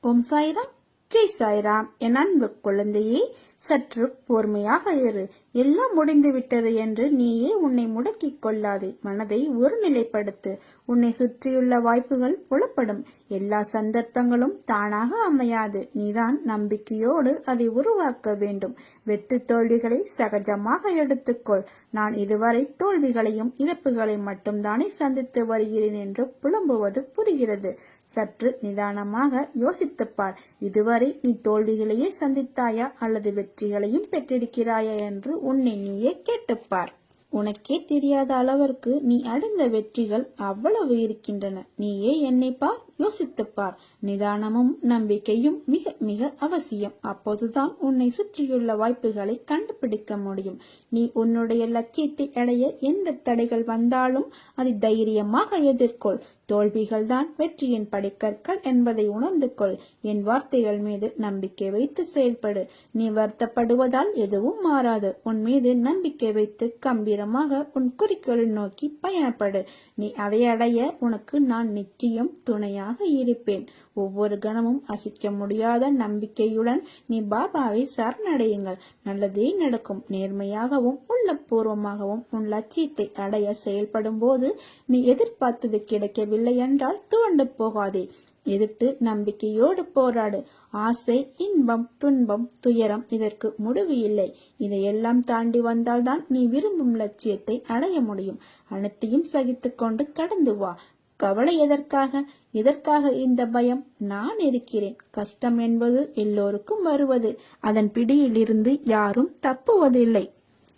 ஓம் சாய்ராம், ஜெய் சாய்ராம். என் அன்பு குழந்தையே, சற்று பொறுமையாக இரு. எல்லாம் முடிந்து விட்டது என்று நீயே உன்னை முடக்கிக் கொள்ளாதே. மனதை ஒருநிலைப்படுத்து. உன்னை சுற்றியுள்ள வாய்ப்புகள் புலப்படும். எல்லா சந்தர்ப்பங்களும் தானாக அமையாது. நீதான் நம்பிக்கையோடு அதை உருவாக்க வேண்டும். வெற்றி தோல்விகளை சகஜமாக எடுத்துக்கொள். நான் இதுவரை தோல்விகளையும் இழப்புகளையும் மட்டும்தானே சந்தித்து வருகிறேன் என்று புலம்புவது புரிகிறது. சற்று நிதானமாக யோசித்துப்பார். இதுவரை நீ தோல்விகளையே சந்தித்தாயா அல்லது வெற்றிகளையும் பெற்றிருக்கிறாயா என்று உன்னை நீயே கேட்டுப்பார். உனக்கே தெரியாத அளவிற்கு நீ அடைந்த வெற்றிகள் அவ்வளவு இருக்கின்றன. நீயே என்னை பார், யோசித்துப்பார். நிதானமும் நம்பிக்கையும் மிக மிக அவசியம். அப்போதுதான் உன்னை சுற்றியுள்ள வாய்ப்புகளை கண்டுபிடிக்க முடியும். நீ உன்னுடைய லட்சியத்தை அடைய எந்த தடைகள் வந்தாலும் அதை தைரியமாக எதிர்கொள். தோல்விகள் தான் வெற்றியின் படிக்கற்கள் என்பதை உணர்ந்து கொள். என் வார்த்தைகள் மீது நம்பிக்கை வைத்து செயல்படு. நீ வருத்தப்படுவதால் எதுவும் மாறாது. உன் மீது நம்பிக்கை வைத்து கம்பீரமாக உன் குறிக்கோளை நோக்கி பயணப்படு. நீ அதை அடைய உனக்கு நான் நிச்சயம் துணையாக இருப்பேன். ஒவ்வொரு கணமும் அசைக்க முடியாத நம்பிக்கையுடன் நீ பாபாவை சரணடையுங்கள். நல்லதே நடக்கும். நேர்மையாகவும் உள்ளபூர்வமாகவும் உன் லட்சியத்தை அடைய செயல்படும் போது நீ எதிர்பார்த்தது கிடைக்கவில்லை என்றால் துவண்டு போகாதே. எதிர்த்து நம்பிக்கையோடு போராடு. ஆசை, இன்பம், துன்பம், துயரம் இதற்கு முடிவு இல்லை. இதையெல்லாம் தாண்டி வந்தால்தான் நீ விரும்பும் லட்சியத்தை அடைய முடியும். அனைத்தையும் சகித்துக்கொண்டு கடந்து வா. கவலை எதற்காக இந்த பயம்? நான் இருக்கிறேன். கஷ்டம் என்பது எல்லோருக்கும் வருவது. அதன் பிடியில் இருந்து யாரும் தப்புவதில்லை.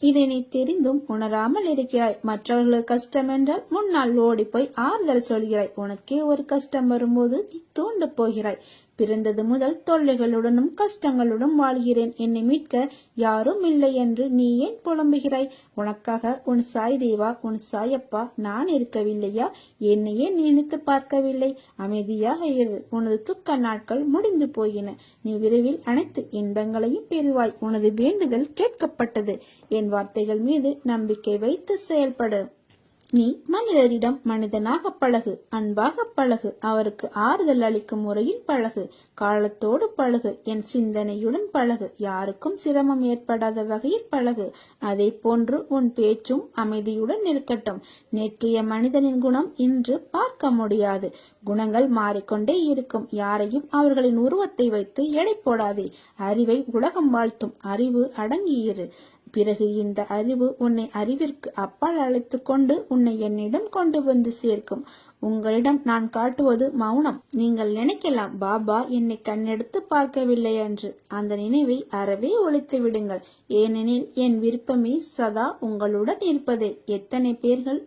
இதை நீ தெரிந்தும் உணராமல் இருக்கிறாய். மற்றவர்களுக்கு கஷ்டம் என்றால் முன்னால் ஓடி போய் ஆறுதல் சொல்கிறாய். உனக்கே ஒரு கஷ்டம் வரும்போது தூண்டு போகிறாய். பிறந்தது முதல் தொல்லைகளுடனும் கஷ்டங்களுடன் வாழ்கிறேன், என்னை மீட்க யாரும் இல்லை என்று நீ ஏன் புலம்புகிறாய்? உனக்காக உன் சாய் தேவா, உன் சாயப்பா நான் இருக்கவில்லையா? என்னையே நினைத்து பார்க்கவில்லை? அமைதியாக இரு. உனது துக்க நாட்கள் முடிந்து போயின. நீ விரைவில் அனைத்து இன்பங்களையும் பெறுவாய். உனது வேண்டுதல் கேட்கப்பட்டது. என் வார்த்தைகள் மீது நம்பிக்கை வைத்து செயல்படு. நீ மனிதரிடம் மனிதனாக பழகு. அன்பாக பழகு. அவருக்கு ஆறுதல் அளிக்கும் முறையில் பழகு. காலத்தோடு பழகு. என் சிந்தனையுடன் பழகு. யாருக்கும் சிரமம் ஏற்படாத வகையில் பழகு. அதே போன்று உன் பேச்சும் அமைதியுடன் இருக்கட்டும். நேற்றைய மனிதனின் குணம் இன்று பார்க்க முடியாது. குணங்கள் மாறிக்கொண்டே இருக்கும். யாரையும் அவர்களின் உருவத்தை வைத்து எடை போடாதே. அறிவை உலகம் வாழ்த்தும். அறிவு அடங்கியிரு. பிறகு இந்த அறிவு உன்னை அறிவிற்கு அப்பால் அழைத்து கொண்டு உன்னை என்னிடம் கொண்டு வந்து சேர்க்கும். உங்களிடம் நான் காட்டுவது மௌனம். நீங்கள் நினைக்கலாம் பாபா என்னை கண்ணெடுத்து பார்க்கவில்லை என்று. அந்த நினைவை அறவே ஒழித்து விடுங்கள். ஏனெனில் என் விருப்பமே சதா உங்களுடன் இருப்பதே. எத்தனை பேர்கள்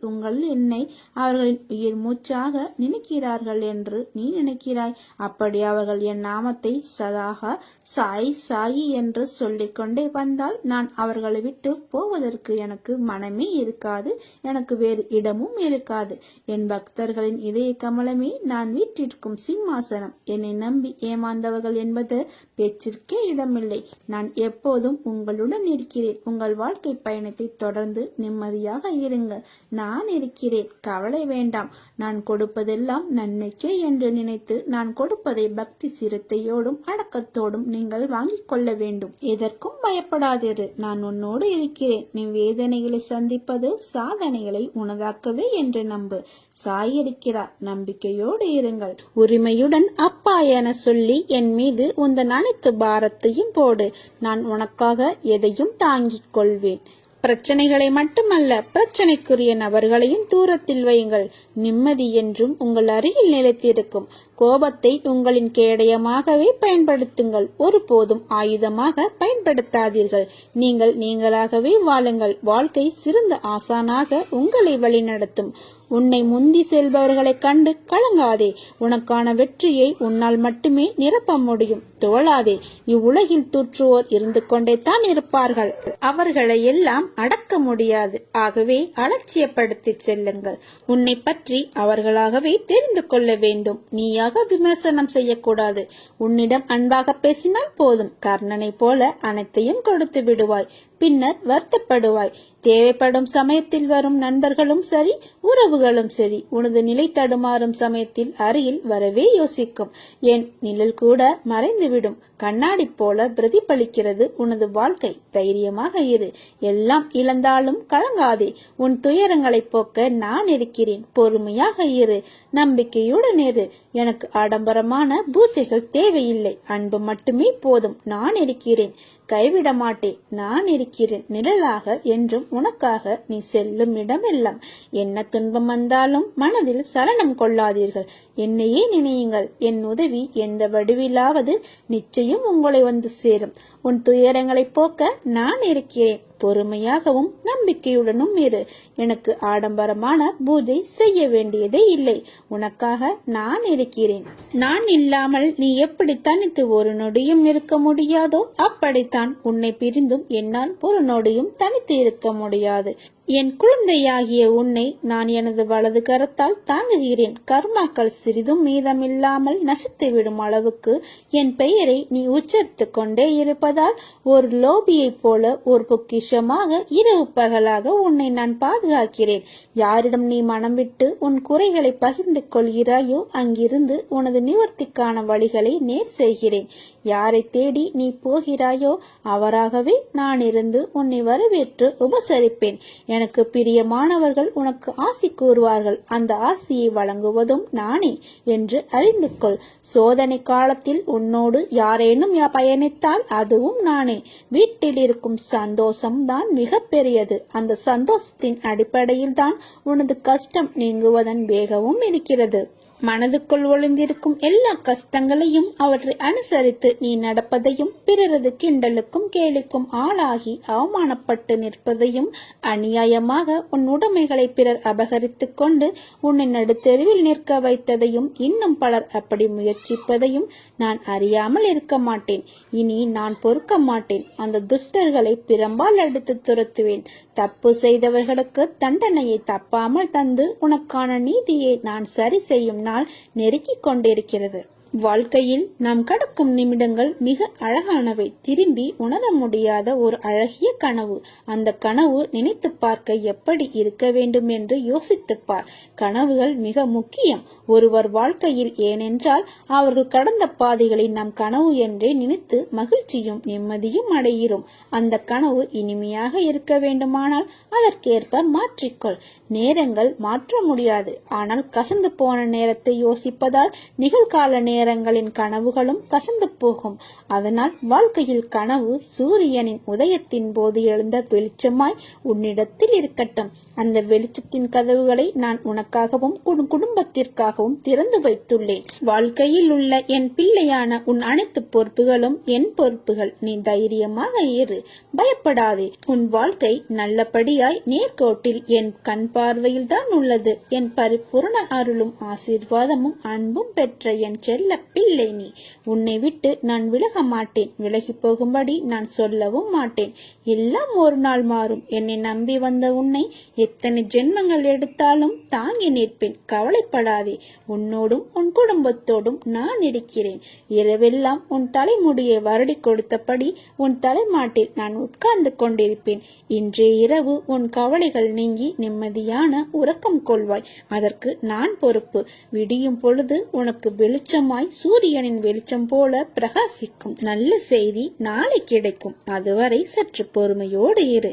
என்னை அவர்களின் உயிர் மூச்சாக நினைக்கிறார்கள் என்று நீ நினைக்கிறாய்? அப்படி அவர்கள் என் நாமத்தை சதாக சாய் சாயி என்று சொல்லிக்கொண்டே வந்தால் நான் அவர்களை விட்டு போவதற்கு எனக்கு மனமே இருக்காது. எனக்கு வேறு இடமும் இருக்காது. என் பக்தர்கள் இதய கமலமே நான் வீட்டிற்கும் சிம்மாசனம். என்னை நம்பி ஏமாந்தவர்கள் என்பது பேச்சிற்கே இடமில்லை. நான் எப்போதும் உங்களுடன் இருக்கிறேன். உங்கள் வாழ்க்கை பயணத்தை தொடர்ந்து நிம்மதியாக இருங்கள். நான் இருக்கிறேன். கவலை வேண்டாம். நான் கொடுப்பதெல்லாம் நன்மைக்கே என்று நினைத்து நான் கொடுப்பதை பக்தி சிரத்தையோடும் அடக்கத்தோடும் நீங்கள் வாங்கிக் கொள்ள வேண்டும். எதற்கும் பயப்படாதிரு. நான் உன்னோடு இருக்கிறேன். நீ வேதனைகளை சந்திப்பது சாதனைகளை உனதாக்கவே என்று நம்பு. சாய் இருக்கிறார். நம்பிக்கையோடு இருங்கள். உரிமையுடன் அப்பா என சொல்லி என் மீது உந்தன் அனைத்து பாரத்தையும் போடு. நான் உனக்காக எதையும் தாங்கிக் கொள்வேன். பிரச்சனைகளை மட்டுமல்ல, பிரச்சனைக்குரிய நபர்களையும் தூரத்தில் வையுங்கள். நிம்மதி என்றும் உங்கள் அருகில் நிலைத்திருக்கும். கோபத்தை உங்களின் கேடயமாகவே பயன்படுத்துங்கள். ஒருபோதும் ஆயுதமாக பயன்படுத்தாதீர்கள். நீங்கள் நீங்களாகவே வாழுங்கள். வாழ்க்கை சிறந்த ஆசானாக உங்களை வழிநடத்தும். உன்னை முந்தி செல்பவர்களை கண்டு கலங்காதே. உனக்கான வெற்றியை உன்னால் மட்டுமே நிரப்ப முடியும். தோழாதே. இவ்வுலகில் தூற்றுவோர் இருந்து கொண்டே தான் இருப்பார்கள். அவர்களை எல்லாம் அடக்க முடியாது. ஆகவே அலட்சியப்படுத்தி செல்லுங்கள். உன்னை பற்றி அவர்களாகவே தெரிந்து கொள்ள வேண்டும். நீயாக விமர்சனம் செய்யக்கூடாது. உன்னிடம் அன்பாக பேசினால் போதும். கர்ணனை போல அனைத்தையும் கொடுத்து விடுவாய். பின்னர் வருத்தப்படுவாய். தேவைப்படும் சமயத்தில் வரும் நண்பர்களும் சரி, உறவுகளும் சரி, உனது நிலை தடுமாறும் சமயத்தில் அருகில் வரவே யோசிக்கும். என் நிழல் கூட மறைந்துவிடும். கண்ணாடி போல பிரதிபலிக்கிறது உனது வாழ்க்கை. தைரியமாக இரு. எல்லாம் இழந்தாலும் கலங்காதே. உன் துயரங்களை போக்க நான் இருக்கிறேன். பொறுமையாக இரு. நம்பிக்கையுடன் இரு. எனக்கு ஆடம்பரமான பூஜைகள் தேவையில்லை. அன்பு மட்டுமே போதும். நான் இருக்கிறேன். கைவிட மாட்டேன். நான் இருக்கிறேன் நிழலாக என்றும் உனக்காக. நீ செல்லும் இடமெல்லாம் என்ன துன்பம் வந்தாலும் மனதில் சலனம் கொள்ளாதீர்கள். என்னையே நினையுங்கள். என் உதவி எந்த வடிவிலாவது நிச்சயம் உங்களை வந்து சேரும். உன் துயரங்களை போக்க நான் இருக்கிறேன். பொறுமையாகவும் நம்பிக்கையுடனும் இரு. எனக்கு ஆடம்பரமான பூஜை செய்ய வேண்டியதே இல்லை. உனக்காக நான் இருக்கிறேன். நான் இல்லாமல் நீ எப்படி தனித்து ஒரு நொடியும் இருக்க முடியாதோ அப்படித்தான் உன்னை பிரிந்தும் என்னால் ஒரு நொடியும் தனித்து இருக்க முடியாது. என் குழந்தையாகிய உன்னை நான் எனது வலது கரத்தால் தாங்குகிறேன். கர்மாக்கள் சிறிதும் மீதமில்லாமல் நசித்துவிடும் அளவுக்கு என் பெயரை நீ உச்சரித்து கொண்டே இருப்பதால் ஒரு லோபியைப் போல ஒரு பொக்கிஷமாக இரவு பகலாக உன்னை நான் பாதுகாக்கிறேன். யாரிடம் நீ மனம் விட்டு உன் குறைகளை பகிர்ந்து கொள்கிறாயோ அங்கிருந்து உனது நிவர்த்திக்கான வழிகளை நேர் செய்கிறேன். யாரை தேடி நீ போகிறாயோ அவராகவே நான் இருந்து உன்னை வரவேற்று உபசரிப்பேன். எனக்கு பிரியமானவர்கள் உனக்கு ஆசி கூறுவார்கள். அந்த ஆசியை வழங்குவதும் நானே என்று அறிந்து கொள். சோதனை காலத்தில் உன்னோடு யாரேனும் பயணித்தால் அதுவும் நானே. வீட்டில் இருக்கும் சந்தோஷம் தான் மிக பெரியது. அந்த சந்தோஷத்தின் அடிப்படையில் தான் உனது கஷ்டம் நீங்குவதன் வேகமும் இருக்கிறது. மனதுக்குள் ஒளிந்திருக்கும் எல்லா கஷ்டங்களையும் அவற்றை அனுசரித்து நீ நடப்பதையும் பிறரது கிண்டலுக்கும் கேலிக்கும் ஆளாகி அவமானப்பட்டு நிற்பதையும் அநியாயமாக உன் உடைமைகளை பிறர் அபகரித்துக் கொண்டு உன்னை நடுத்தெருவில் நிற்க வைத்ததையும் இன்னும் பலர் அப்படி முயற்சிப்பதையும் நான் அறியாமல் இருக்க மாட்டேன். இனி நான் பொறுக்க மாட்டேன். அந்த துஷ்டர்களை பிரம்பால் அடித்து துரத்துவேன். தப்பு செய்தவர்களுக்கு தண்டனையை தப்பாமல் தந்து உனக்கான நீதியை நான் சரி செய்யும் நாள் நெருக்கிக் கொண்டிருக்கிறது. வாழ்க்கையில் நாம் கடக்கும் நிமிடங்கள் மிக அழகானவை. திரும்பி உணர முடியாத ஒரு அழகிய கனவு. அந்த கனவு நினைத்து பார்க்க எப்படி இருக்க வேண்டும் என்று யோசித்துப்பார். கனவுகள் மிக முக்கியம் ஒருவர் வாழ்க்கையில். ஏனென்றால் அவர்கள் கடந்த பாதைகளை நாம் கனவு என்றே நினைத்து மகிழ்ச்சியும் நிம்மதியும் அடைகிறோம். அந்த கனவு இனிமையாக இருக்க வேண்டுமானால் அதற்கேற்ப மாற்றிக்கொள். நேரங்கள் மாற்ற முடியாது. ஆனால் கசந்து போன நேரத்தை யோசிப்பதால் நிகழ்கால நேரங்களின் கனவுகளும் கசந்து போகும். அதனால் வாழ்க்கையில் கனவு சூரியனின் உதயத்தின் போது எழுந்த வெளிச்சமாய் உன்னிடத்தில் இருக்கட்டும். அந்த வெளிச்சத்தின் கதவுகளை நான் உனக்காகவும் உன் குடும்பத்திற்காகவும் திறந்து வைத்துள்ளேன். வாழ்க்கையில் உள்ள என் பிள்ளையான உன் அனைத்து பொறுப்புகளும் என் பொறுப்புகள். நீ தைரியமாக இரு. பயப்படாதே. உன் வாழ்க்கை நல்லபடியாய் நேர்கோட்டில் என் கண் பார்வையில் தான் உள்ளது. என் பரிபூர்ண அருளும் ஆசீர்வாதமும் அன்பும் பெற்ற என் செல்ல பிள்ளை நீ. உன்னை விட்டு நான் விலக மாட்டேன். விலகி போகும்படி நான் சொல்லவும் மாட்டேன். எல்லாம் ஒரு நாள் மாறும். என்னை நம்பி வந்த உன்னை எத்தனை ஜென்மங்கள் எடுத்தாலும் தாங்கி நிற்பேன். கவலைப்படாதே. உன்னோடும் உன் குடும்பத்தோடும் நான் இருக்கிறேன். இரவெல்லாம் உன் தலைமுடியை வருடி கொடுத்தபடி உன் தலைமாட்டில் நான் உட்கார்ந்து கொண்டிருப்பேன். இன்றைய இரவு உன் கவலைகள் நீங்கி நிம்மதியான உறக்கம் கொள்வாய். அதற்கு நான் பொறுப்பு. விடியும் பொழுது உனக்கு வெளிச்சமாய் சூரியனின் வெளிச்சம் போல பிரகாசிக்கும். நல்ல செய்தி நாளை கிடைக்கும். அதுவரை சற்று பொறுமையோடு இரு.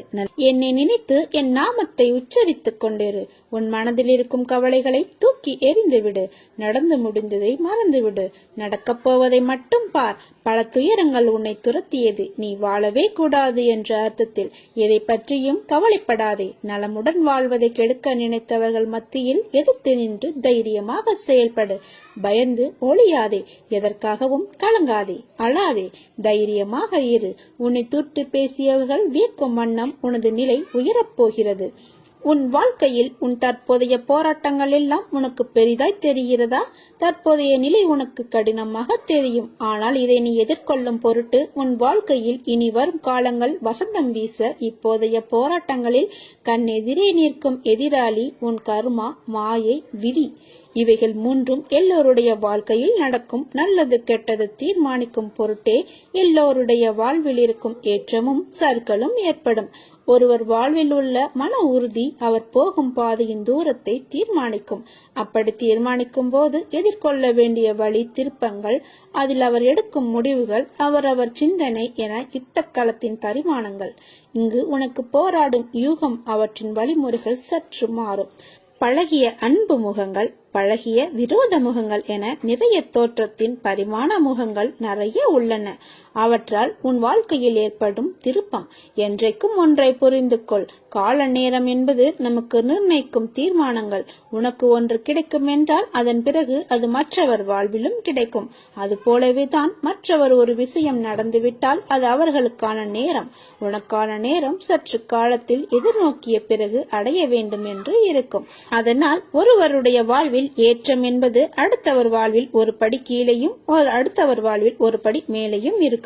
என்னை நினைத்து என் நாமத்தை உச்சரித்துக் கொண்டிரு. உன் மனதில் இருக்கும் கவலைகளை தூக்கி எறிந்துவிடு. நடந்து முடிந்ததை மறந்துவிடு. நடக்கப் போவதை மட்டும் பார். பல துயரங்கள் உன்னை துரத்தியது. நீ வாழவே கூடாது என்ற அர்த்தத்தில் எதை பற்றியும் கவலைப்படாதே. நலமுடன் வாழ்வதை கெடுக்க நினைத்தவர்கள் மத்தியில் எதிர்த்து நின்று தைரியமாக செயல்படு. பயந்து ஒளியாதே. எதற்காகவும் கலங்காதே. அழாதே. தைரியமாக இரு. உன்னை தூற்று பேசியவர்கள் வியக்கும் வண்ணம் உனது நிலை உயரப்போகிறது. உன் வாழ்க்கையில் உன் தற்போதைய போராட்டங்கள் எல்லாம் உனக்கு பெரிதாய் தெரிகிறதா? தற்போதைய நிலை உனக்கு கடினமாக தெரியும். ஆனால் இதை நீ எதிர்கொள்ளும் பொருட்டு உன் வாழ்க்கையில் இனி வரும் காலங்கள் வசந்தம் வீச இப்போதைய போராட்டங்களில் கண்ணெதிரே நிற்கும் எதிராளி உன் கர்மா, மாயை, விதி. இவைகள் மூன்றும் எல்லோருடைய வாழ்க்கையில் நடக்கும் நல்லது கெட்டது தீர்மானிக்கும் பொருட்டே எல்லோருடைய வாழ்வில் இருக்கும் ஏற்றமும் சறுக்கலும் ஏற்படும். ஒருவர் வாழ்வில் உள்ள மன உறுதி அவர் போகும் பாதையின் தூரத்தை தீர்மானிக்கும். அப்படி தீர்மானிக்கும் போது எதிர்கொள்ள வேண்டிய வழி திருப்பங்கள், அதில் அவர் எடுக்கும் முடிவுகள், அவரவர் சிந்தனை என யுத்த களத்தின் பரிமாணங்கள். இங்கு உனக்கு போராடும் யூகம், அவற்றின் வழிமுறைகள் சற்று மாறும். பழகிய அன்பு முகங்கள், பழகிய விரோத முகங்கள் என நிறைய தோற்றத்தின் பரிமாண முகங்கள் நிறைய உள்ளன. அவற்றால் உன் வாழ்க்கையில் ஏற்படும் திருப்பம். என்றைக்கும் ஒன்றை புரிந்து கொள், கால நேரம் என்பது நமக்கு நிர்ணயிக்கும் தீர்மானங்கள். உனக்கு ஒன்று கிடைக்கும் என்றால் அதன் பிறகு அது மற்றவர் வாழ்விலும் கிடைக்கும். அது போலவே தான் மற்றவர் ஒரு விஷயம் நடந்துவிட்டால் அது அவர்களுக்கான நேரம். உனக்கான நேரம் சற்று காலத்தில் எதிர்நோக்கிய பிறகு அடைய வேண்டும் என்று இருக்கும். அதனால் ஒருவருடைய வாழ்வில் ஏற்றம் என்பது அடுத்தவர் வாழ்வில் ஒரு படி கீழேயும் அடுத்தவர் வாழ்வில் ஒரு படி மேலேயும் இருக்கும்.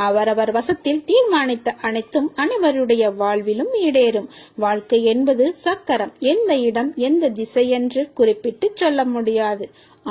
அவரவர் வசத்தில் தீர்மானித்த அனைத்தும் அனைவருடைய வாழ்விலும் ஈடேறும். வாழ்க்கை என்பது சக்கரம். எந்த இடம் எந்த திசை என்று குறிப்பிட்டு சொல்ல முடியாது.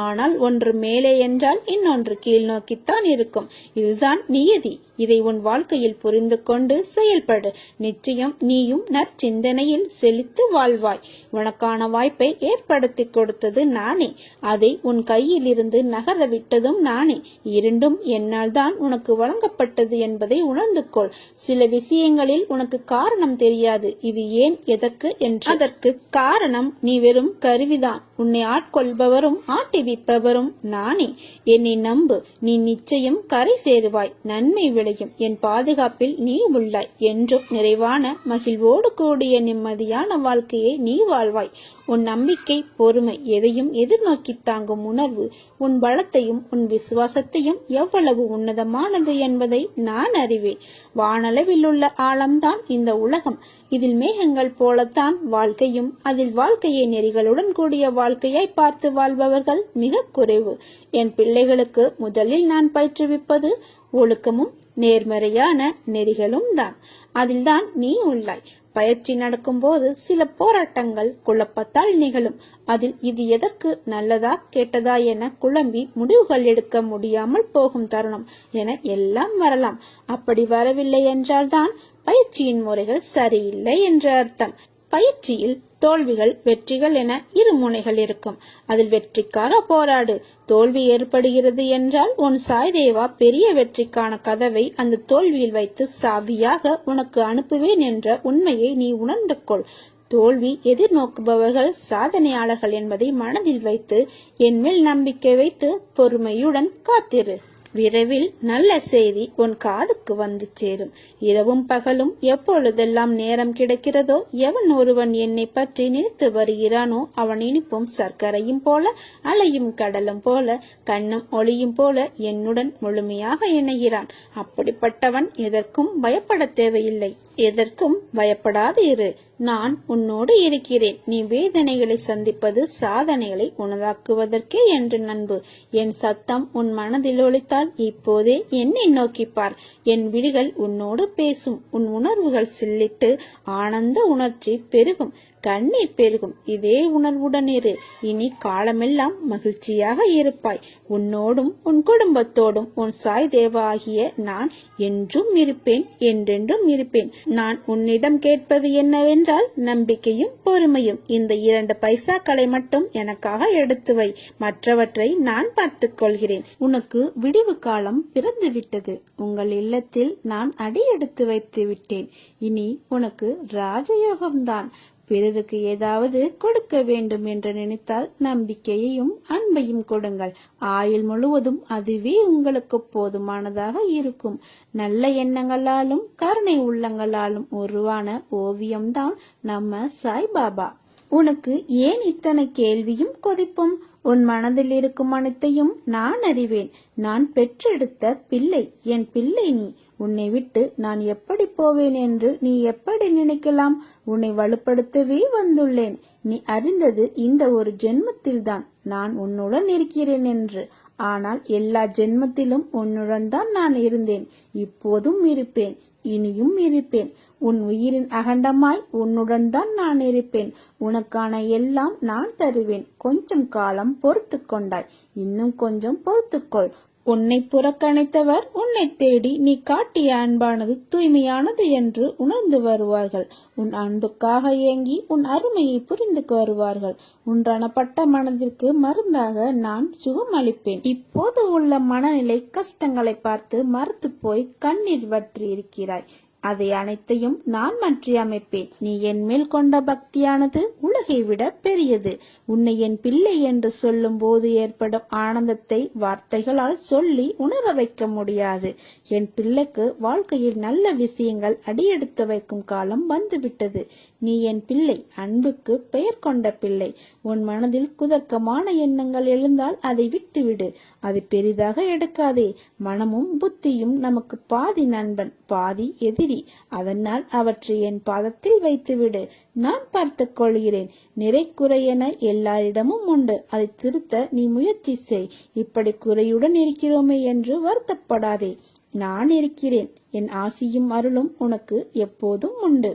ஆனால் ஒன்று மேலே என்றால் இன்னொன்று கீழ் நோக்கித்தான் இருக்கும். இதுதான் நியதி. இதை உன் வாழ்க்கையில் புரிந்து கொண்டு செயல்படு. நிச்சயம் நீயும் நற்சிந்தனையில் செழித்து வாழ்வாய். உனக்கான வாய்ப்பை ஏற்படுத்தி கொடுத்தது நானே. அதை உன் கையில் இருந்து நகர விட்டதும் நானே. இரண்டும் என்னால் தான் உனக்கு வழங்கப்பட்டது என்பதை உணர்ந்து கொள். சில விஷயங்களில் உனக்கு காரணம் தெரியாது, இது ஏன் எதற்கு என்று. அதற்கு காரணம் நீ வெறும் கருவிதான். உன்னை ஆட்கொள்பவரும் ஆட்டிவிப்பவரும் நானே. என்னை நம்பு, நீ நிச்சயம் கரை சேருவாய். நன்மை விளையும். என் பாதுகாப்பில் நீ உள்ளாய். என்றும் நிறைவான மகிழ்வோடு கூடிய நிம்மதியான வாழ்க்கையை நீ வாழ்வாய். உன் நம்பிக்கை, பொறுமை, எதையும் எதிர்நோக்கி தாங்கும் உணர்வு, உன் பலத்தையும் உன் விசுவாசத்தையும் எவ்வளவு உன்னதமானது என்பதை நான் அறிவேன். வானளவில் உள்ள ஆழம்தான் இந்த உலகம். இதில் மேகங்கள் போலத்தான் வாழ்க்கையும். அதில் வாழ்க்கையை நெறிகளுடன் கூடிய வாழ்க்கையாய் பார்த்து வாழ்பவர்கள் மிக குறைவு. என் பிள்ளைகளுக்கு முதலில் நான் பயிற்றுவிப்பது ஒழுக்கமும் நேர்மறையான நெறிகளும் தான். அதில்தான் நீ உள்ளாய். பயிற்சி நடக்கும் போது சில போராட்டங்கள் குழப்பத்தால் நிகழும். அதில் இது எதற்கு, நல்லதா கெட்டதா என குழம்பி முடிவுகள் எடுக்க முடியாமல் போகும் தருணம் என எல்லாம் வரலாம். அப்படி வரவில்லை என்றால்தான் பயிற்சியின் முறைகள் சரியில்லை என்ற அர்த்தம். பயிற்சியில் தோல்விகள் வெற்றிகள் என இரு முனைகள் இருக்கும். அதில் வெற்றிக்காக போராடு. தோல்வி ஏற்படுகிறது என்றால் உன் சாய்தேவா பெரிய வெற்றிக்கான கதவை அந்த தோல்வியில் வைத்து சாவியாக உனக்கு அனுப்புவேன் என்ற உண்மையை நீ உணர்ந்து கொள். தோல்வி எதிர்நோக்குபவர்கள் சாதனையாளர்கள் என்பதை மனதில் வைத்து என் மேல் நம்பிக்கை வைத்து பொறுமையுடன் காத்திரு. விரைவில் நல்ல செய்தி உன் காதுக்கு வந்து சேரும். இரவும் பகலும் எப்பொழுதெல்லாம் நேரம் கிடைக்கிறதோ, எவன் ஒருவன் என்னை பற்றி நினைத்து வருகிறானோ அவன் இனிப்பும் சர்க்கரையும் போல, அலையும் கடலும் போல, கண்ணும் ஒளியும் போல என்னுடன் முழுமையாக இணைகிறான். அப்படிப்பட்டவன் எதற்கும் பயப்பட தேவையில்லை. எதற்கும் பயப்படாது இரு. நான் உன்னோடு இருக்கிறேன். நீ வேதனைகளை சந்திப்பது சாதனைகளை உனதாக்குவதற்கே என்று நண்பு. என் சத்தம் உன் மனதில் ஒலித்தால் இப்போதே என்னை நோக்கிப்பார். என் விழிகள் உன்னோடு பேசும். உன் உணர்வுகள் சில்லிட்டு ஆனந்த உணர்ச்சி பெருகும், கண்ணீர் பெருகும். இதே உணர்வுடன் இரு. இனி காலமெல்லாம் மகிழ்ச்சியாக இருப்பாய். உன்னோடும் உன் குடும்பத்தோடும் உன் சாய் தேவா ஆகிய நான் என்றும் இருப்பேன், என்றென்றும் இருப்பேன். நான் உன்னிடம் கேட்பது என்னவென்றால் நம்பிக்கையும் பொறுமையும். இந்த 2 பைசாக்களை மட்டும் எனக்காக எடுத்து வை. மற்றவற்றை நான் பார்த்துக் கொள்கிறேன். உனக்கு விடிவு காலம் பிறந்து விட்டது. உங்கள் இல்லத்தில் நான் அடியெடுத்து வைத்து விட்டேன். இனி உனக்கு ராஜயோகம்தான். பிறருக்கு ஏதாவது கொடுக்க வேண்டும் என்று நினைத்தால் நம்பிக்கையையும் அன்பையும் கொடுங்கள். ஆயுள் முழுவதும் அதுவே உங்களுக்கு போதுமானதாக இருக்கும். நல்ல எண்ணங்களாலும் கருணை உள்ளங்களாலும் உருவான ஓவியம்தான் நம்ம சாய்பாபா. உனக்கு ஏன் இத்தனை கேள்வியும் கொதிப்பும்? உன் மனதில் இருக்கும் அனைத்தையும் நான் அறிவேன். நான் பெற்றெடுத்த பிள்ளை, என் பிள்ளை நீ. உன்னை விட்டு நான் எப்படி போவேன் என்று நீ எப்படி நினைக்கலாம்? உன்னை வலுப்படுத்தவே வந்துள்ளேன். நீ அறிந்தது இந்த ஒரு ஜென்மத்தில்தான் நான் உன்னுடன் இருக்கிறேன் என்று. ஆனால் எல்லா ஜென்மத்திலும் உன்னுடன் தான் நான் இருந்தேன், இப்போதும் இருப்பேன், இனியும் இருப்பேன். உன் உயிரின் அகண்டமாய் உன்னுடன் தான் நான் இருப்பேன். உனக்கான எல்லாம் நான் தருவேன். கொஞ்சம் காலம் பொறுத்து கொண்டாய், இன்னும் கொஞ்சம் பொறுத்துக்கொள். உன்னை புறக்கணித்தவர் உன்னை தேடி நீ காட்டிய அன்பானது தூய்மையானது என்று உணர்ந்து வருவார்கள். உன் அன்புக்காக ஏங்கி உன் அருமையை புரிந்து வருவார்கள். உன் ரணப்பட்ட மனதிற்கு மருந்தாக நான் சுகம் அளிப்பேன். இப்போது உள்ள மனநிலை கஷ்டங்களை பார்த்து மறுத்து போய் கண்ணீர் வற்றி இருக்கிறாய். அதை அனைத்தையும் நான் மாற்றி அமைப்பேன். நீ என் மேல் கொண்ட பக்தியானது உலகை விட பெரியது. உன்னை என் பிள்ளை என்று சொல்லும் போது ஏற்படும் ஆனந்தத்தை வார்த்தைகளால் சொல்லி உணர வைக்க முடியாது. என் பிள்ளைக்கு வாழ்க்கையில் நல்ல விஷயங்கள் அடியெடுத்து வைக்கும் காலம் வந்துவிட்டது. நீ என் பிள்ளை, அன்புக்கு பெயர் கொண்ட பிள்ளை. உன் மனதில் குதர்க்கமான எண்ணங்கள் எழுந்தால் அதை விட்டுவிடு. அதை பெரிதாக எடுக்காதே. மனமும் புத்தியும் நமக்கு பாதி நண்பன், பாதி எதிரி. அதனால் அவற்றை என் பாதத்தில் வைத்துவிடு. நான் பார்த்துக் கொள்கிறேன். நிறை குறை என எல்லாரிடமும் உண்டு. அதை திருத்த நீ முயற்சி செய். இப்படி குறையுடன் இருக்கிறோமே என்று வருத்தப்படாதே. நான் இருக்கிறேன். என் ஆசியும் அருளும் உனக்கு எப்போதும் உண்டு.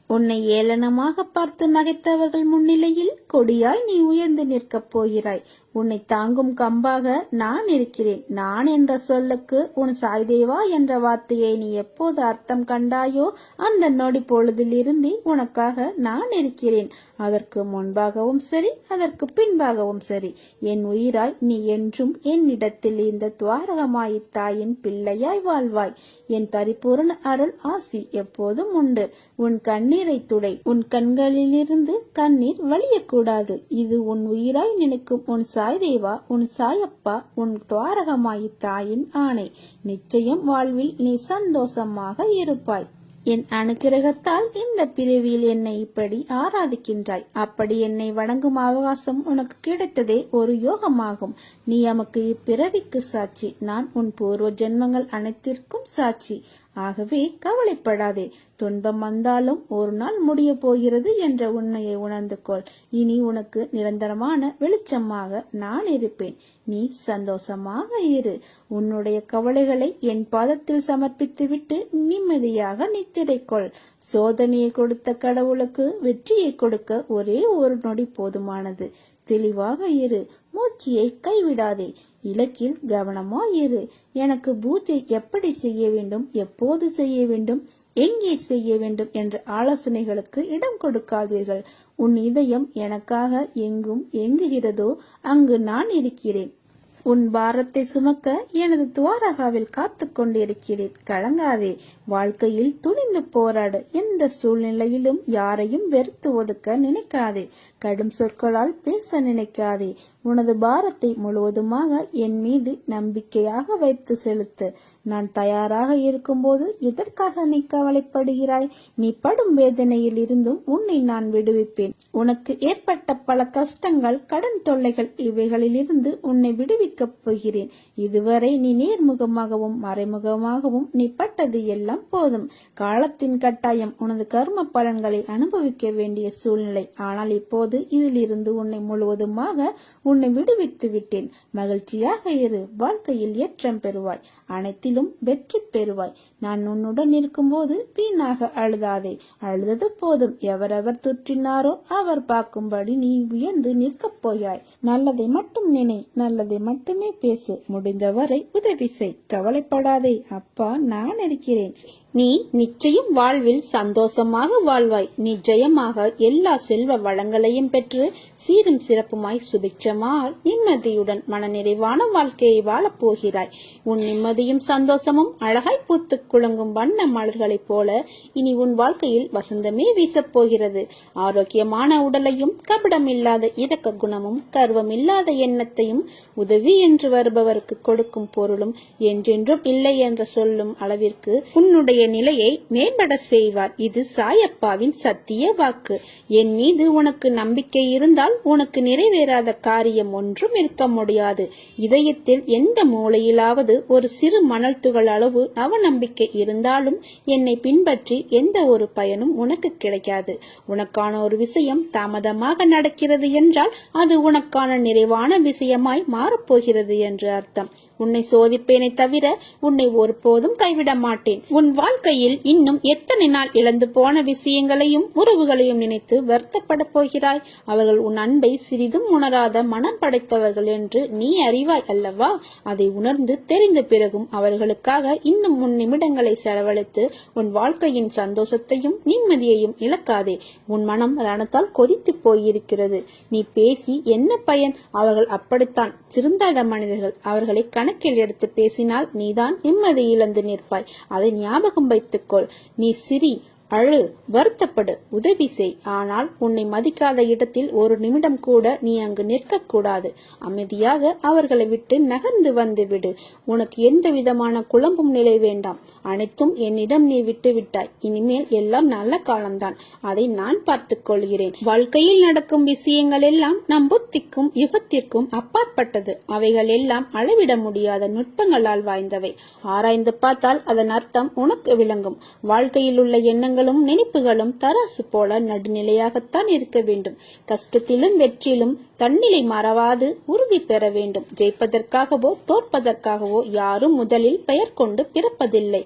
உன்னை ஏளனமாக பார்த்து நகைத்தவர்கள் முன்னிலையில் கொடியாய் நீ உயர்ந்து நிற்கப் போகிறாய். உன்னை தாங்கும் கம்பாக நான் இருக்கிறேன். நான் என்ற சொல்லுக்கு உன் சாய்தேவா என்ற வார்த்தையை நீ எப்போது அர்த்தம் கண்டாயோ அந்த நொடி பொழுதிலிருந்து உனக்காக நான் இருக்கிறேன். அதற்கு முன்பாகவும் சரி, அதற்கு பின்பாகவும் சரி. என் உயிராய் நீ என்றும் என்னிடத்தில் இந்த துவாரகமாய் தாயின் பிள்ளையாய் வாழ்வாய். என் பரிபூர்ண அருள் ஆசி எப்போதும் உண்டு. உன் கண்ணீரை துடை. உன் கண்களிலிருந்து கண்ணீர் வழியக்கூடாது. இது உன் உயிராய் நினைக்கும் உன் சாய்தேவா, உன் சாயப்பா, உன் துவாரகமாய் தாயின் ஆணை. நிச்சயம் வாழ்வில் நீ சந்தோஷமாக இருப்பாய். என் அனுக்கிரகத்தால் இந்த பிறவியில் என்னை இப்படி ஆராதிக்கின்றாய். அப்படி என்னை வணங்கும் அவகாசம் உனக்கு கிடைத்ததே ஒரு யோகமாகும். நீ நமக்கு இப்பிறவிக்கு சாட்சி. நான் உன் பூர்வ ஜென்மங்கள் அனைத்திற்கும் சாட்சி. ஆகவே கவலைப்படாதே. துன்பம் வந்தாலும் ஒரு நாள் முடிய போகிறது என்ற உண்மையை உணர்ந்து கொள். இனி உனக்கு நிரந்தரமான வெளிச்சமாக நான் இருப்பேன். நீ சந்தோஷமாக இரு. உன்னுடைய கவலைகளை என் பாதத்தில் சமர்ப்பித்துவிட்டு நிம்மதியாக நித்திரைக்கொள். சோதனையை கொடுத்த கடவுளுக்கு வெற்றியை கொடுக்க ஒரே ஒரு நொடி போதுமானது. தெளிவாக இரு. மூச்சியை கைவிடாதே. இலக்கில் கவனமாயிரு. எனக்கு பூஜை எப்படி செய்ய வேண்டும், எப்போது செய்ய வேண்டும், எங்கே செய்ய வேண்டும் என்ற ஆலோசனைகளுக்கு இடம் கொடுக்காதீர்கள். உன் இதயம் எனக்காக எங்கும் எங்குகிறதோ அங்கு நான் இருக்கிறேன். உன் பாரத்தை சுமக்க எனது துவாரகாவில் காத்து கொண்டிருக்கிறேன். கலங்காதே. வாழ்க்கையில் துணிந்து போராடு. எந்த சூழ்நிலையிலும் யாரையும் வெறுத்து ஒதுக்க நினைக்காதே. கடும் சொற்களால் பேச நினைக்காதே. உனது பாரத்தை முழுவதுமாக என் மீது நம்பிக்கையாக வைத்து செலுத்து. நான் தயாராக இருக்கும்போது எதற்காக நீ கவலைப்படுகிறாய்? நீ படும் வேதனையில் இருந்தும் உன்னை நான் விடுவிப்பேன். உனக்கு ஏற்பட்ட பல கஷ்டங்கள், கடன் தொல்லைகள், இவைகளிலிருந்து உன்னை விடுவிக்கப் போகிறேன். இதுவரை நீ நேர்முகமாகவும் மறைமுகமாகவும் நீ பட்டது எல்லாம் போதும். காலத்தின் கட்டாயம் உனது கர்ம பலன்களை அனுபவிக்க வேண்டிய சூழ்நிலை. ஆனால் இப்போது இதிலிருந்து உன்னை முழுவதுமாக உன்னை விடுவித்து விட்டேன். மகிழ்ச்சியாக இரு. வாழ்க்கையில் ஏற்றம் பெறுவாய். அனைத்திலும் வெற்றி பெறுவாய். நான் உன்னுடன் இருக்கும்போது வீணாக அழுதாதே. அழுதது போதும். எவரவர் துற்றினாரோ அவர் பார்க்கும்படி நீ உயர்ந்து நிற்கப் போயாய். நல்லதை மட்டும் நினை. நல்லதை மட்டுமே பேசு. முடிந்தவரை உதவி செய். கவலைப்படாதே. அப்பா நான் இருக்கிறேன். நீ நிச்சயம் வாழ்வில் சந்தோஷமாக வாழ்வாய். நிச்சயமாக எல்லா செல்வ வளங்களையும் பெற்று சீரும் சிறப்புமாய் சுபிட்சமாய் நிம்மதியுடன் மனநிறைவான வாழ்க்கையை வாழப் போகிறாய். உன் நிம்மதியும் சந்தோஷமும் அழகாய் பூத்து குலுங்கும் வண்ண மலர்களைப் போல இனி உன் வாழ்க்கையில் வசந்தமே வீசப் போகிறது. ஆரோக்கியமான உடலையும் கபடமில்லாத இரக்க குணமும் கர்வமில்லாத எண்ணத்தையும் உதவி என்று வருபவருக்கு கொடுக்கும் பொருளும் என்றென்றும் இல்லை என்று சொல்லும் அளவிற்கு உன்னுடைய உன்னுடைய நிலையை மேம்பட செய்வார். இது சாயப்பாவின் சத்திய வாக்கு. என் மீது உனக்கு நம்பிக்கை இருந்தால் உனக்கு நிறைவேறாத காரியம் ஒன்றும் இருக்க முடியாது. இதயத்தில் எந்த மூலையிலாவது ஒரு சிறு மணல் துகள் அளவு அவநம்பிக்கை இருந்தாலும் என்னை பின்பற்றி எந்த ஒரு பயனும் உனக்கு கிடைக்காது. உனக்கான ஒரு விஷயம் தாமதமாக நடக்கிறது என்றால் அது உனக்கான நிறைவான விஷயமாய் மாறப்போகிறது என்று அர்த்தம். உன்னை சோதிப்பேனை தவிர உன்னை ஒருபோதும் கைவிட மாட்டேன். உன் வாழ்க்கையில் இன்னும் எத்தனை நாள் இழந்து போன விஷயங்களையும் உறவுகளையும் நினைத்து வருத்தப்பட போகிறாய்? அவர்கள் உன் அன்பை சிறிதும் உணராத மனம் படைத்தவர்கள் என்று நீ அறிவாய் அல்லவா? அதை உணர்ந்து தெரிந்த பிறகும் அவர்களுக்காக இன்னும் 3 நிமிடங்களை செலவழித்து உன் வாழ்க்கையின் சந்தோஷத்தையும் நிம்மதியையும் இழக்காதே. உன் மனம் ரணத்தால் கொதித்து போயிருக்கிறது. நீ பேசி என்ன பயன்? அவர்கள் அப்படித்தான் திருந்தாத மனிதர்கள். அவர்களை கணக்கில் எடுத்து பேசினால் நீதான் நிம்மதி இழந்து நிற்பாய். அதை ஞாபகம் வைத்துக்கொள். நீ சிரி, அழு, வருத்தப்படு, உதவி செய். ஆனால் உன்னை மதிக்காத இடத்தில் ஒரு நிமிடம் கூட நீ அங்கு நிற்கக்கூடாது. அமைதியாக அவர்களை விட்டு நகர்ந்து வந்து விடு. உனக்கு எந்த விதமான குழம்பும் நிலை வேண்டாம். அனைத்தும் என்னிடம் நீ விட்டு விட்டாய். இனிமேல் எல்லாம் நல்ல காலம்தான். அதை நான் பார்த்துக் கொள்கிறேன். வாழ்க்கையில் நடக்கும் விஷயங்கள் எல்லாம் நம் புத்திக்கும் யுகத்திற்கும் அப்பாற்பட்டது. அவைகள் எல்லாம் அளவிட முடியாத நுட்பங்களால் வாய்ந்தவை. ஆராய்ந்து பார்த்தால் அதன் அர்த்தம் உனக்கு விளங்கும். வாழ்க்கையில் உள்ள எண்ணங்கள் நினைப்புகளும் தராசு போல நடுநிலையாகத்தான் இருக்க வேண்டும். கஷ்டத்திலும் வெற்றிலும் தன்னிலை மறவாது உறுதி பெற வேண்டும். ஜெயிப்பதற்காகவோ தோற்பதற்காகவோ யாரும் முதலில் பெயர் கொண்டு பிறப்பதில்லை.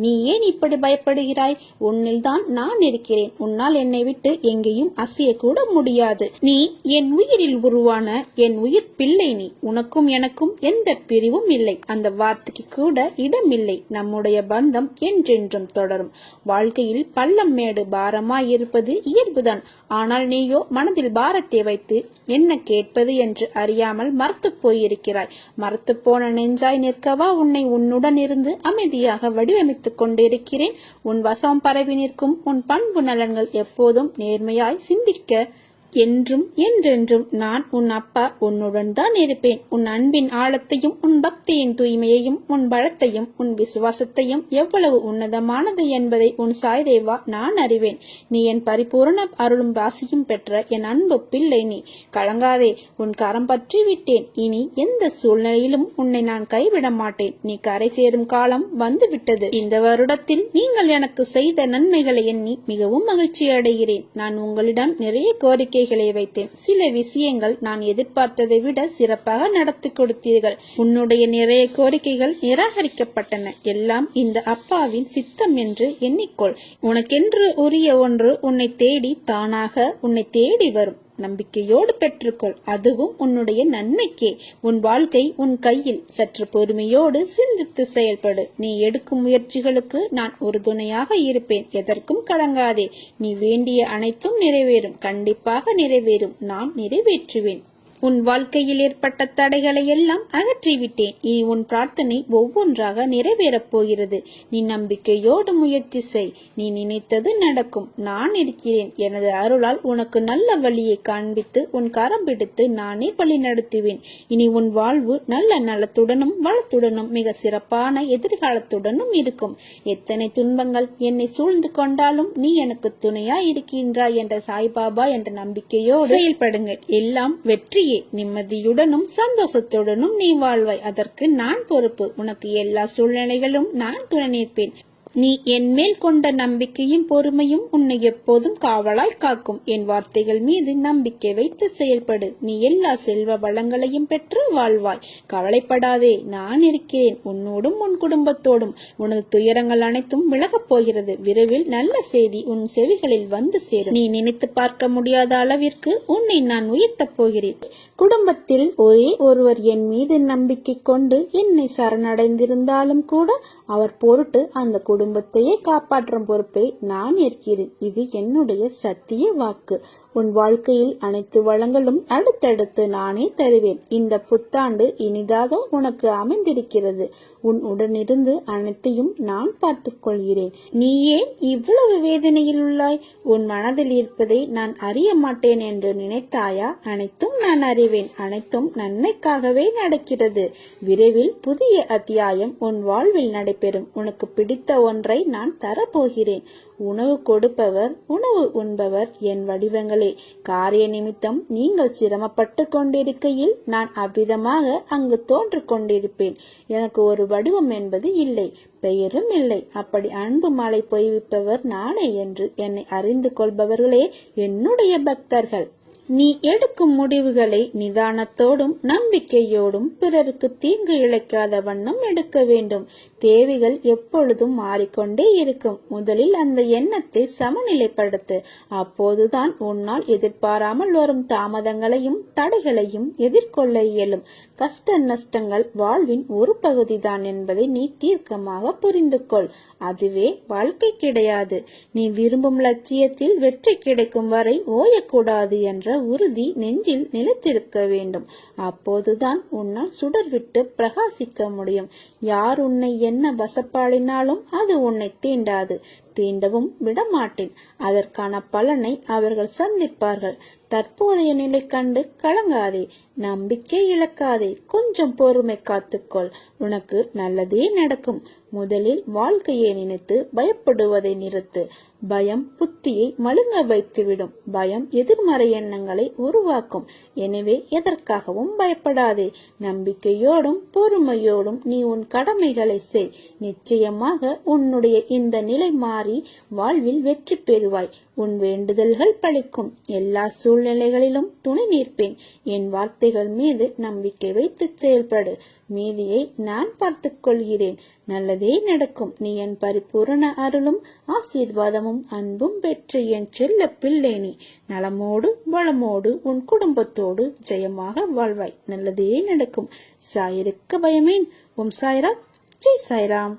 நீ ஏன் இப்படி பயப்படுகிறாய்? உன்னில் தான் நான் இருக்கிறேன். உன்னால் என்னை விட்டு எங்கேயும் அசைய கூட முடியாது. நீ என் உயிரில் உருவான என் உயிர் பிள்ளை. நீ உனக்கும் எனக்கும் எந்த பிரிவும் இல்லை. அந்த வார்த்தைக்கு கூட இடமில்லை. நம்முடைய பந்தம் என்றென்றும் தொடரும். வாழ்க்கையில் பள்ளம் மேடு பாரமாய் இருப்பது இயல்புதான். ஆனால் நீயோ மனதில் பாரத்தை வைத்து என்ன கேட்பது என்று அறியாமல் மறத்து போயிருக்கிறாய். மறத்து போன நெஞ்சாய் நிற்கவா உன்னை உன்னுடன் இருந்து அமைதியாக வடிவமைத்துக் கொண்டிருக்கிறேன். உன் வசம் பரவி நிற்கும் உன் பண்பு நலன்கள் எப்போதும் நேர்மையாய் சிந்திக்க என்றும் என்றென்றும் நான் உன் அப்பா உன்னுடன் தான் இருப்பேன். உன் அன்பின் ஆழத்தையும் உன் பக்தியின் தூய்மையையும் உன் பலத்தையும் உன் விசுவாசத்தையும் எவ்வளவு உன்னதமானது என்பதை உன் சாய்தேவா நான் அறிவேன். நீ என் பரிபூர்ண அருளும் வாசியும் பெற்ற என் அன்பு பிள்ளை. நீ கலங்காதே. உன் கரம் பற்றி விட்டேன். இனி எந்த சூழ்நிலையிலும் உன்னை நான் கைவிட மாட்டேன். நீ கரை சேரும் காலம் வந்து விட்டது. இந்த வருடத்தில் நீங்கள் எனக்கு செய்த நன்மைகளை எண்ணி மிகவும் மகிழ்ச்சி அடைகிறேன். நான் உங்களிடம் நிறைய கோரிக்கை வைத்தேன். சில விஷயங்கள் நான் எதிர்பார்த்ததை விட சிறப்பாக நடத்தி கொடுத்தீர்கள். உன்னுடைய நிறைய கோரிக்கைகள் நிராகரிக்கப்பட்டன. எல்லாம் இந்த அப்பாவின் சித்தம் என்று எண்ணிக்கொள். உனக்கென்று உரிய ஒன்று உன்னை தேடி தானாக உன்னை தேடி வரும். நம்பிக்கையோடு பெற்றுக்கொள். அதுவும் உன்னுடைய நன்மைக்கே. உன் வாழ்க்கை உன் கையில். சற்று பொறுமையோடு சிந்தித்து செயல்படு. நீ எடுக்கும் முயற்சிகளுக்கு நான் ஒரு துணையாக இருப்பேன். எதற்கும் கலங்காதே. நீ வேண்டிய அனைத்தும் நிறைவேறும். கண்டிப்பாக நிறைவேறும். நான் நிறைவேற்றுவேன். உன் வாழ்க்கையில் ஏற்பட்ட தடைகளை எல்லாம் அகற்றிவிட்டேன். இனி உன் பிரார்த்தனை ஒவ்வொன்றாக நிறைவேறப் போகிறது. நீ நம்பிக்கையோடு முயற்சி செய். நீ நினைத்தது நடக்கும். நான் இருக்கிறேன். எனது அருளால் உனக்கு நல்ல வழியை காண்பித்து உன் கரம் பிடித்து நானே வழி நடத்துவேன். இனி உன் வாழ்வு நல்ல நலத்துடனும் வளத்துடனும் மிக சிறப்பான எதிர்காலத்துடனும் இருக்கும். எத்தனை துன்பங்கள் என்னை சூழ்ந்து கொண்டாலும் நீ எனக்கு துணையாய் இருக்கின்றாய் என்ற சாய்பாபா என்ற நம்பிக்கையோடு செயல்படுங்கள். எல்லாம் வெற்றி. நிம்மதியுடனும் சந்தோஷத்துடனும் நீ வாழ்வாய். அதற்கு நான் பொறுப்பு. உனக்கு எல்லா சூழ்நிலைகளும் நான் துணை நிற்பேன். நீ என் மேல் கொண்ட நம்பிக்கையும் பொறுமையும் உன்னை எப்போதும் காவலாய் காக்கும். என் வார்த்தைகள் மீது நம்பிக்கை வைத்து செயல்படு. நீ எல்லா செல்வ வளங்களையும் பெற்று வாழ்வாய். கவலைப்படாதே. நான் இருக்கிறேன். உன்னோடும் உன் குடும்பத்தோடும். உனது துயரங்கள் அனைத்தும் விலகப் போகிறது. விரைவில் நல்ல செய்தி உன் செவிகளில் வந்து சேரும். நீ நினைத்து பார்க்க முடியாத அளவிற்கு உன்னை நான் உயர்த்தப் போகிறேன். குடும்பத்தில் ஒரே ஒருவர் என் மீது நம்பிக்கை கொண்டு என்னை சரணடைந்திருந்தாலும் கூட அவர் பொருட்டு அந்த குடும்பத்தையே காப்பாற்றும் பொறுப்பை நான் ஏற்கிறேன். இது என்னுடைய சத்திய வாக்கு. உன் வாழ்க்கையில் அனைத்து வளங்களும் அடுத்தடுத்து நானே தருவேன். இந்த புத்தாண்டு இனிதாக உனக்கு அமைந்திருக்கிறது. உன் உடனிருந்து அனைத்தையும் நான் பார்த்துக் கொள்கிறேன். நீ ஏன் இவ்வளவு வேதனையில் உள்ளாய்? உன் மனதில் இருப்பதை நான் அறிய மாட்டேன் என்று நினைத்தாயா? அனைத்தும் நான் அறிவேன். அனைத்தும் நன்மைக்காகவே நடக்கிறது. விரைவில் புதிய அத்தியாயம் உன் வாழ்வில் நடைபெறும். உனக்கு பிடித்த ஒன்றை நான் தரப்போகிறேன். உணவு கொடுப்பவர், உணவு உண்பவர் என் வடிவங்களே. காரிய நிமித்தம் நீங்கள் சிரமப்பட்டு கொண்டிருக்கையில் நான் அவ்விதமாக அங்கு தோன்று கொண்டிருப்பேன். எனக்கு ஒரு வடிவம் என்பது இல்லை, பெயரும் இல்லை. அப்படி அன்பு மழை பொய்விப்பவர் நானே என்று என்னை அறிந்து கொள்பவர்களே என்னுடைய பக்தர்கள். நீ எடுக்கும் முடிவுகளை நிதானத்தோடும் நம்பிக்கையோடும் பிறருக்கு தீங்கு இழைக்காத வண்ணம் எடுக்க வேண்டும். தேவைகள் எப்பொழுதும் மாறிக்கொண்டே இருக்கும். முதலில் அந்த எண்ணத்தை சமநிலைப்படுத்து. அப்போதுதான் உன்னால் எதிர்பாராமல் வரும் தாமதங்களையும் தடைகளையும் எதிர்கொள்ள இயலும். கஷ்ட நஷ்டங்கள் வாழ்வின் ஒரு பகுதிதான் என்பதை நீ தீர்க்கமாக புரிந்து கொள். அதுவே வாழ்க்கை கிடையாது. நீ விரும்பும் லட்சியத்தில் வெற்றி கிடைக்கும் வரை ஓயக்கூடாது என்ற உறுதி நெஞ்சில் நிலைத்திருக்க வேண்டும். அப்போதுதான் உன்னால் சுடர்விட்டு பிரகாசிக்க முடியும். யார் உன்னை என்ன வசப்பாடினாலும் அது உன்னை தீண்டாது. தீண்டவும் விடமாட்டேன். அதற்கான பலனை அவர்கள் சந்திப்பார்கள். தற்போதைய நிலை கண்டு கலங்காதே, நம்பிக்கை இழக்காதே. கொஞ்சம் பொறுமை காத்துக்கொள். உனக்கு நல்லதே நடக்கும். முதலில் வாழ்க்கையை நினைத்து பயப்படுவதை நிறுத்து. பயம் புத்தியை மழுங்க வைத்துவிடும். பயம் எதிர்மறை எண்ணங்களை உருவாக்கும். எனவே எதற்காகவும் பயப்படாதே. நம்பிக்கையோடும் பொறுமையோடும் நீ உன் கடமைகளை செய். நிச்சயமாக உன்னுடைய இந்த நிலை மாறி வாழ்வில் வெற்றி பெறுவாய். உன் வேண்டுதல்கள் பலிக்கும். எல்லா சூழ்நிலைகளிலும் துணை நிற்பேன். என் வார்த்தைகள் மீது நம்பிக்கை வைத்து செயல்படு. மீதியை நான் பார்த்துக் கொள்கிறேன். நல்லதே நடக்கும். நீ என் பரிபூரண அருளும் ஆசீர்வாதமும் அன்பும் பெற்று என் செல்ல பிள்ளை. நீ நலமோடு வளமோடு உன் குடும்பத்தோடு ஜெயமாக வாழ்வாய். நல்லதே நடக்கும். சாயிருக்க பயமேன். ஓம் சாய்ராம். ஜெய் சாய்ராம்.